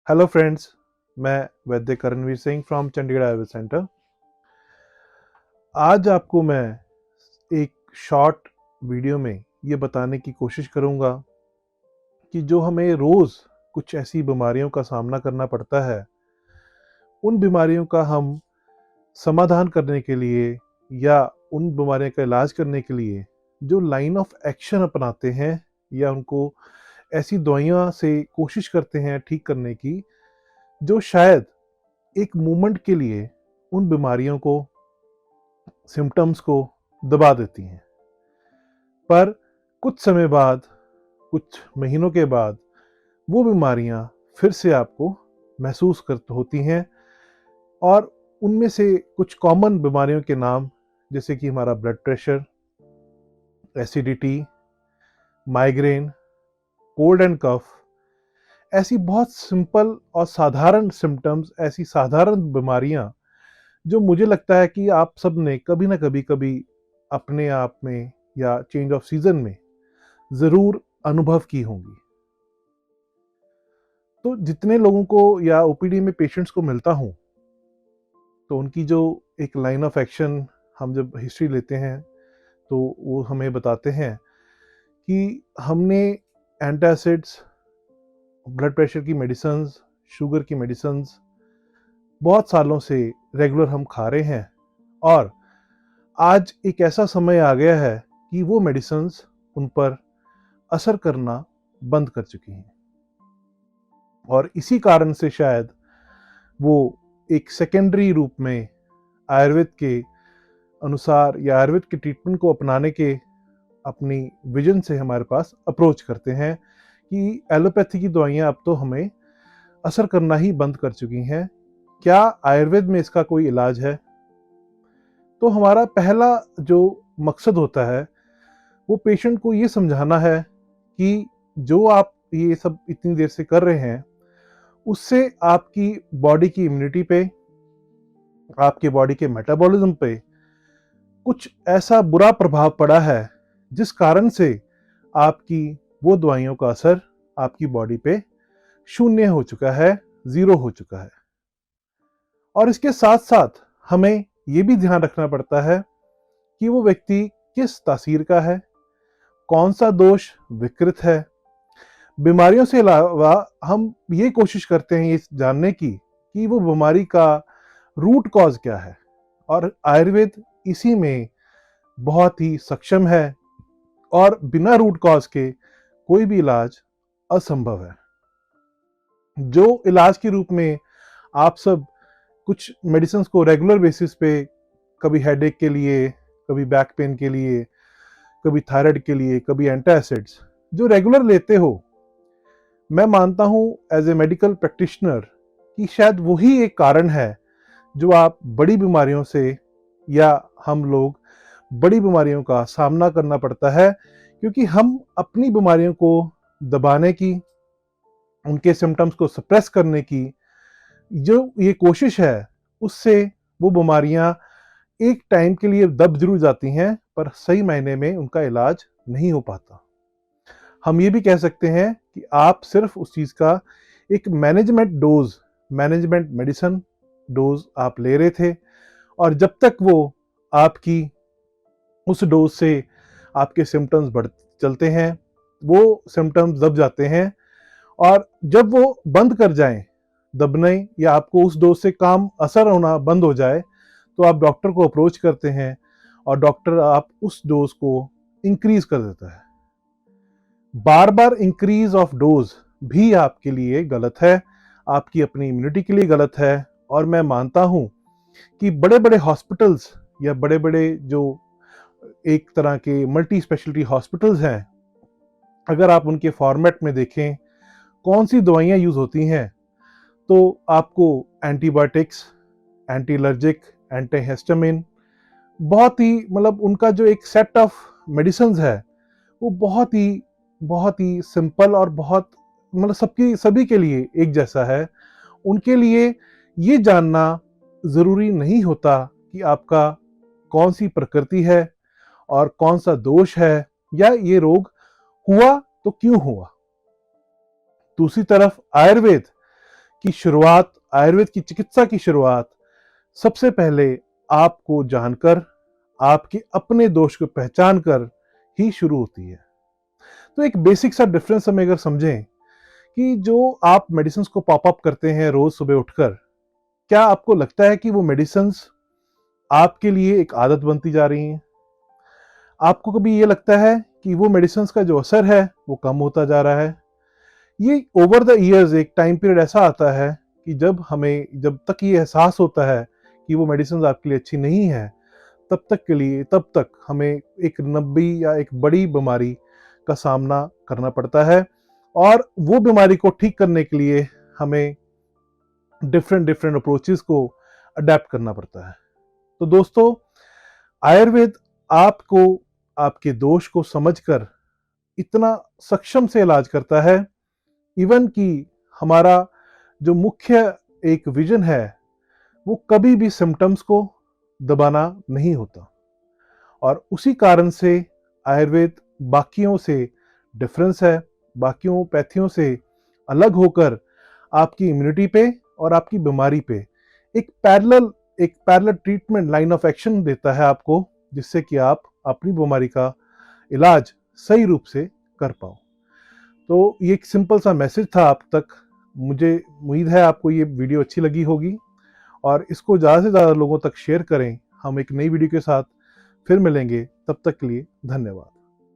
Hello friends, मैं वैद्य Karanvir Singh from Chandigarh Ayurveda centre. आज आपको मैं एक शॉर्ट वीडियो में ये बताने की कोशिश करूंगा कि जो हमें रोज़ कुछ ऐसी बीमारियों का सामना करना पड़ता है, उन बीमारियों का हम समाधान करने के लिए या उन बीमारियों का इलाज करने के लिए जो लाइन ऑफ एक्शन अपनाते हैं या उनको ऐसी दवाइयाँ से कोशिश करते हैं ठीक करने की, जो शायद एक मोमेंट के लिए उन बीमारियों को, सिम्पटम्स को दबा देती हैं। पर कुछ समय बाद, कुछ महीनों के बाद वो बीमारियां फिर से आपको महसूस कर होती हैं और उनमें से कुछ कॉमन बीमारियों के नाम, जैसे कि हमारा blood pressure, acidity, migraine, cold and cough, ऐसी बहुत सिंपल और साधारण सिम्टम्स, ऐसी साधारण बीमारियां जो मुझे लगता है कि आप सब ने कभी ना कभी अपने आप में या चेंज ऑफ सीजन में ज़रूर अनुभव की होंगी। तो जितने लोगों को या ओपीडी में पेशेंट्स को मिलता हूँ, तो उनकी जो एक लाइन ऑफ एक्शन, हम जब हिस्ट्री लेते हैं तो वो हमें बताते हैं कि हमने एंटासिड्स, ब्लड प्रेशर की मेडिसिन्स, शुगर की मेडिसिन्स बहुत सालों से रेगुलर हम खा रहे हैं और आज एक ऐसा समय आ गया है कि वो मेडिसिन्स उन पर असर करना बंद कर चुकी हैं और इसी कारण से शायद वो एक सेकेंडरी रूप में आयुर्वेद के अनुसार या आयुर्वेद के ट्रीटमेंट को अपनाने के अपनी विजन से हमारे पास अप्रोच करते हैं कि एलोपैथी की दवाइयाँ अब तो हमें असर करना ही बंद कर चुकी हैं, क्या आयुर्वेद में इसका कोई इलाज है? तो हमारा पहला जो मकसद होता है वो पेशेंट को ये समझाना है कि जो आप ये सब इतनी देर से कर रहे हैं, उससे आपकी बॉडी की इम्यूनिटी पे, आपके बॉडी के मेटाबॉलिज्म पे कुछ ऐसा बुरा प्रभाव पड़ा है जिस कारण से आपकी वो दवाइयों का असर आपकी बॉडी पे शून्य हो चुका है, ज़ीरो हो चुका है। और इसके साथ-साथ हमें ये भी ध्यान रखना पड़ता है कि वो व्यक्ति किस तासीर का है, कौन-सा दोष विकृत है। बीमारियों से अलावा हम ये कोशिश करते हैं ये जानने की कि वो बीमारी का रूट कॉज़ क्या है, और आयुर्वेद इसी में बहुत ही सक्षम है और बिना रूट कॉज़ के कोई भी इलाज असंभव है। जो इलाज के रूप में आप सब कुछ मेडिसिन्स को रेगुलर बेसिस पे, कभी हेडेक के लिए, कभी बैक पेन के लिए, कभी थायराइड के लिए, कभी एंटासिड्स जो रेगुलर लेते हो, मैं मानता हूं एज ए मेडिकल प्रैक्टिशनर कि शायद वही एक कारण है जो आप बड़ी बीमारियों से, या हम लोग बड़ी बीमारियों का सामना करना पड़ता है, क्योंकि हम अपनी बीमारियों को दबाने की, उनके सिम्टम्स को सप्रेस करने की जो ये कोशिश है, उससे वो बीमारियां एक टाइम के लिए दब जरूर जाती हैं, पर सही मायने में उनका इलाज नहीं हो पाता। हम ये भी कह सकते हैं कि आप सिर्फ उस चीज़ का एक management dose, management medicine dose आप ले रहे थे, और जब तक वो आपकी उस डोज से आपके सिम्टम्स बढ़ चलते हैं, वो सिम्टम्स दब जाते हैं, और जब वो बंद कर जाएं दबने, या आपको उस डोज से काम असर होना बंद हो जाए, तो आप डॉक्टर को अप्रोच करते हैं और डॉक्टर आप उस डोज को इंक्रीज कर देता है। बार बार इंक्रीज ऑफ डोज भी आपके लिए गलत है, आपकी अपनी इम्यूनिटी के लिए गलत है। और मैं मानता हूं कि बड़े बड़े हॉस्पिटल्स या बड़े बड़े जो एक तरह के मल्टी स्पेशलिटी हॉस्पिटल्स हैं, अगर आप उनके फॉर्मेट में देखें कौन सी दवाइयां यूज होती हैं, तो आपको एंटीबायोटिक्स, एंटी एलर्जिक, एंटीहिस्टामिन, बहुत ही मतलब उनका जो एक सेट ऑफ मेडिसिन है वो बहुत ही सिंपल और बहुत मतलब सबकी सभी के लिए एक जैसा है। उनके लिए ये जानना ज़रूरी नहीं होता कि आपका कौन सी प्रकृति है और कौन सा दोष है, या ये रोग हुआ तो क्यों हुआ। दूसरी तरफ आयुर्वेद की शुरुआत, आयुर्वेद की चिकित्सा की शुरुआत सबसे पहले आपको जानकर, आपके अपने दोष को पहचान कर ही शुरू होती है। तो एक बेसिक सा डिफरेंस हम अगर समझें कि जो आप मेडिसिन को पॉप अप करते हैं रोज सुबह उठकर, क्या आपको लगता है कि वो मेडिसिन आपके लिए एक आदत बनती जा रही हैं? आपको कभी ये लगता है कि वो मेडिसिन का जो असर है वो कम होता जा रहा है? ये ओवर द ईयर्स एक टाइम पीरियड ऐसा आता है कि जब तक ये एहसास होता है कि वो मेडिसिन आपके लिए अच्छी नहीं है, तब तक हमें एक लंबी या एक बड़ी बीमारी का सामना करना पड़ता है, और वो बीमारी को ठीक करने के लिए हमें डिफरेंट डिफरेंट अप्रोचेस को अडेप्ट करना पड़ता है। तो दोस्तों, आयुर्वेद आपको आपके दोष को समझकर इतना सक्षम से इलाज करता है, इवन कि हमारा जो मुख्य एक विजन है वो कभी भी सिम्टम्स को दबाना नहीं होता। और उसी कारण से आयुर्वेद बाकियों से डिफरेंस है, बाकियों पैथियों से अलग होकर आपकी इम्यूनिटी पे और आपकी बीमारी पे एक parallel treatment line of action देता है आपको, जिससे कि आप अपनी बीमारी का इलाज सही रूप से कर पाओ। तो ये एक सिंपल सा मैसेज था आप तक। मुझे उम्मीद है आपको ये वीडियो अच्छी लगी होगी, और इसको ज़्यादा से ज़्यादा लोगों तक शेयर करें। हम एक नई वीडियो के साथ फिर मिलेंगे, तब तक के लिए धन्यवाद।